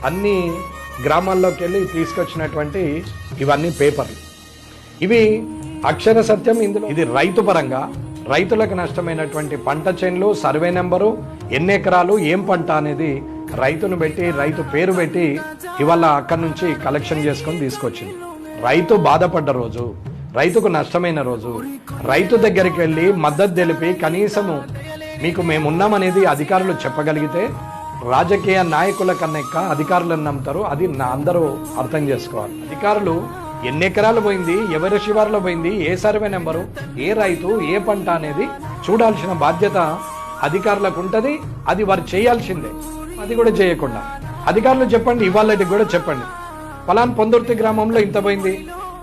అన్ని గ్రామాల్లోకి వెళ్ళి తీసుకొచ్చినటువంటి ఇవన్నీ పేపర్లు. ఇవి అక్షర సత్యం. ఇందులో ఇది రైతు పరంగా రైతులకు నష్టమైనటువంటి పంట చేన్లు, సర్వే నెంబరు, ఎన్ని ఎకరాలు, ఏం పంట అనేది రైతును పెట్టి, రైతు పేరు పెట్టి ఇవాళ అక్కడి నుంచి కలెక్షన్ చేసుకొని తీసుకొచ్చింది. రైతు బాధపడ్డ రోజు, రైతుకు నష్టమైన రోజు, రైతు దగ్గరికి వెళ్ళి మద్దతు తెలిపి కనీసము మీకు మేమున్నామనేది అధికారులు చెప్పగలిగితే రాజకీయ నాయకుల కన్నా ఎక్కువ అధికారులను నమ్ముతారు. అది అందరూ అర్థం చేసుకోవాలి. అధికారులు ఎన్ని ఎకరాలు పోయింది, ఎవరి శివార్లో పోయింది, ఏ సర్వే నెంబరు, ఏ రైతు, ఏ పంట అనేది చూడాల్సిన బాధ్యత అధికారులకు ఉంటుంది. అది వారు చేయాల్సిందే. అది కూడా చేయకుండా అధికారులు చెప్పండి, ఇవాళకి కూడా చెప్పండి, పలాన్ పొందుర్తి గ్రామంలో ఇంత పోయింది,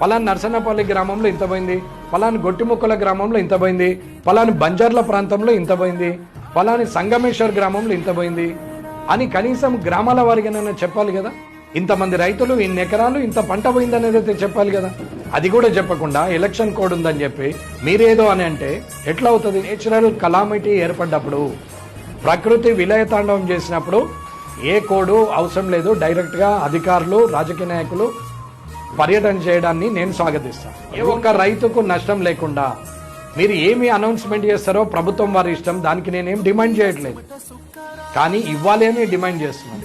పలాన్ నర్సన్నపల్లి గ్రామంలో ఇంత పోయింది, పలాన్ గొట్టిముక్కల గ్రామంలో ఇంత పోయింది, పలాని బంజార్ల ప్రాంతంలో ఇంత పోయింది, పలాని సంగమేశ్వర్ గ్రామంలో ఇంత పోయింది అని కనీసం గ్రామాల వారిగానైనా చెప్పాలి కదా. ఇంతమంది రైతులు, ఇన్ని ఎకరాలు, ఇంత పంట పోయిందనేది అయితే చెప్పాలి కదా. అది కూడా చెప్పకుండా ఎలక్షన్ కోడ్ ఉందని చెప్పి మీరేదో అని అంటే ఎట్లా అవుతుంది? నేచురల్ కలామిటీ ఏర్పడ్డప్పుడు, ప్రకృతి విలయతాండవం చేసినప్పుడు ఏ కోడు అవసరం లేదు. డైరెక్ట్గా అధికారులు, రాజకీయ నాయకులు పర్యటన చేయడాన్ని నేను స్వాగతిస్తాను. ఏ ఒక్క రైతుకు నష్టం లేకుండా మీరు ఏమి అనౌన్స్మెంట్ చేస్తారో ప్రభుత్వం వారి ఇష్టం. దానికి నేనేం డిమాండ్ చేయట్లేదు, కానీ ఇవ్వాలని డిమాండ్ చేస్తున్నాను.